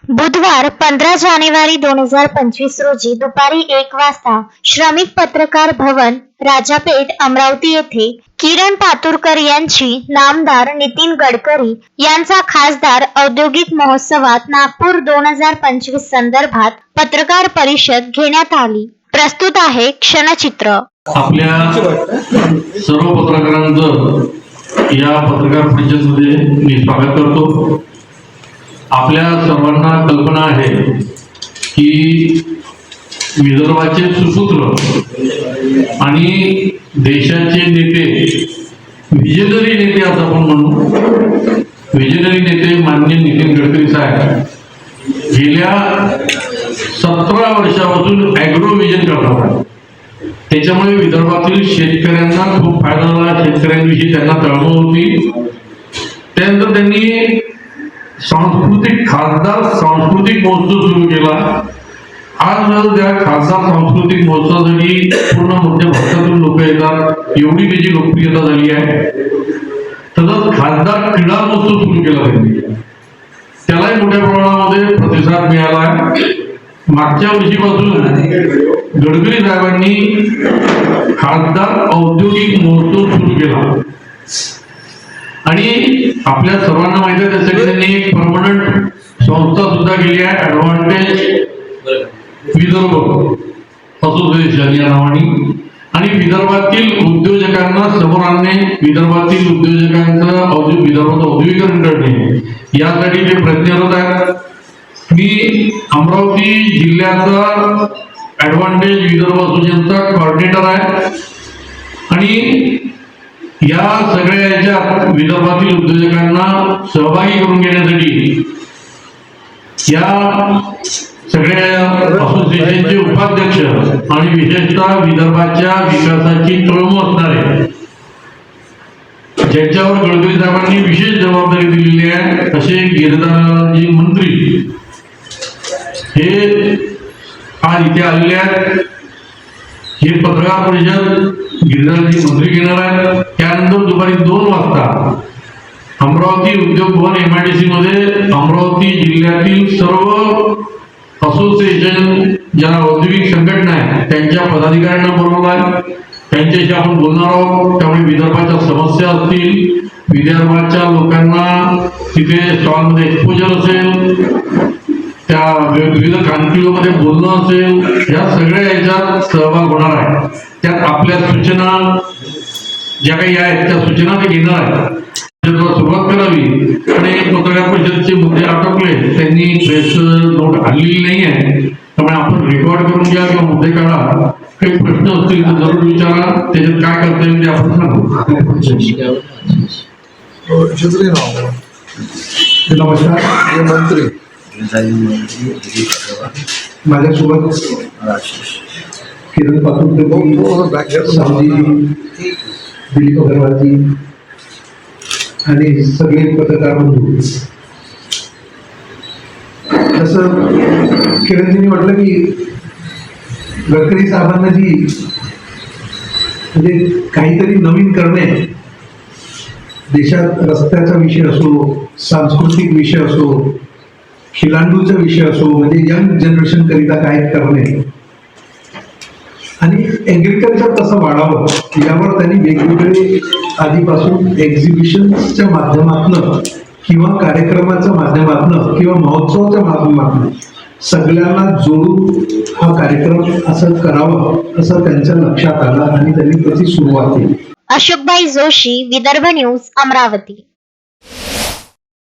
बुधवार 15 जानेवारी 2025 रोजी दुपारी 1 वाजता श्रमिक पत्रकार भवन राजापेठ अमरावती येथे किरण पातुरकर यांची नामदार नितीन गडकरी यांचा खासदार औद्योगिक महोत्सवात नागपूर 2025 संदर्भात पत्रकार परिषद घेण्यात आली। प्रस्तुत आहे क्षणचित्र। आपल्या सर्व पत्रकारांचं या पत्रकार परिषदेमध्ये मी स्वागत करतो। आपल्या सर्वांना कल्पना आहे की विदर्भाचे सुसूत्र आणि देशाचे नेते, विजनरी नेते असं आपण म्हणू, विजनरी नेते माननीय नितीन गडकरी साहेब गेल्या 17 वर्षापासून ॲग्रो विजन करतात आहेत। त्याच्यामुळे विदर्भातील शेतकऱ्यांना खूप फायदा झाला, शेतकऱ्यांविषयी त्यांना तळमळ होती। त्यानंतर त्यांनी खासदार सांस्कृतिक महोत्सव सुरू केला। आज त्या खासदार सांस्कृतिक महोत्सवासाठी पूर्ण मोठ्या भारतातून लोक येतात, एवढी त्याची लोकप्रियता झाली आहे। तसंच खासदार क्रीडा महोत्सव सुरू केला त्यांनी, त्यालाही मोठ्या प्रमाणामध्ये प्रतिसाद मिळाला आहे। मागच्या वर्षीपासून गडकरी साहेबांनी खासदार औद्योगिक महोत्सव सुरू केला आणि आपल्या सर्वांना माहिती आहे त्यासाठी त्यांनी एक परमनंट संस्था सुद्धा केली आहे, ॲडव्हान्टेज विदर्भ असोसिएशन या नावाने। आणि विदर्भातील उद्योजकांना समोर आणणे, विदर्भातील उद्योजकांचं विदर्भाचं औद्योगिकरण करणे यासाठी ते प्रयत्नरत आहेत। मी अमरावती जिल्ह्याचा ॲडव्हान्टेज विदर्भ असोसिएशनचा कॉर्डिनेटर आहे आणि या सगळ्या याच्यात विदर्भातील उद्योजकांना सहभागी करून घेण्यासाठी या सगळ्या असोसिएशनचे उपाध्यक्ष आणि विशेषतः विदर्भाच्या विकासाची तळमळ असणारे, ज्यांच्यावर गडकरी साहेबांनी विशेष जबाबदारी दिलेली आहे, असे गिरिराजी मंत्री हे आज इथे आलेले आहेत। हे पत्रकार परिषद गिरिराजी मंत्री घेणार आहेत। त्यानंतर दुपारी 2 वाजता अमरावती उद्योग भवन MIDC मध्ये अमरावती जिल्ह्यातील सर्व असोसिएशन ज्या औद्योगिक संघटना आहेत त्यांच्या पदाधिकाऱ्यांना बोलवलं आहे। त्यांच्याशी आपण बोलणार आहोत। त्यामुळे विदर्भाच्या समस्या असतील, विदर्भाच्या लोकांना तिथे स्टॉलमध्ये एक्सपोजर असेल, त्या विविध कॉन्क्लेव्हमध्ये बोलणं असेल, या सगळ्या याच्यात सहभाग होणार आहे। त्यात आपल्या सूचना ज्या काही आहेत त्या सूचना ते घेणार आहेत, सुरुवात करावी। आणि पत्रकार परिषदेचे मुद्दे आटोपले, त्यांनी प्रेस नोट आणलेली नाही आहे, त्यामुळे आपण रेकॉर्ड करून घ्या किंवा मुद्दे काढा। काही प्रश्न असतील तर जरूर विचारा, त्याच्यात काय करता येईल ते आपण सांगू। नमस्कार मंत्री, माझ्यासोबत किरण पातुरकर, दिलीप अगरवालजी आणि सगळे पत्रकार बंधू। तसं किरणजींनी म्हटलं की गडकरी साहेबांना जी म्हणजे काहीतरी नवीन करणे, देशात रस्त्याचा विषय असो, सांस्कृतिक विषय असो, खिलांडूचा विषय असो, म्हणजे यंग जनरेशन करिता काय करणे आणि ऍग्रिकल्चर कसं वाढावं यावर त्यांनी वेगवेगळे आधीपासून एक्झिबिशन्सच्या माध्यमातून किंवा कार्यक्रमाच्या माध्यमातून किंवा महोत्सवाच्या माध्यमातून सगळ्यांना जोडून हा कार्यक्रम असं करावं असं त्यांच्या लक्षात आलं आणि त्यांनी त्याची सुरुवात केली। अशोकभाई जोशी, विदर्भ न्यूज, अमरावती।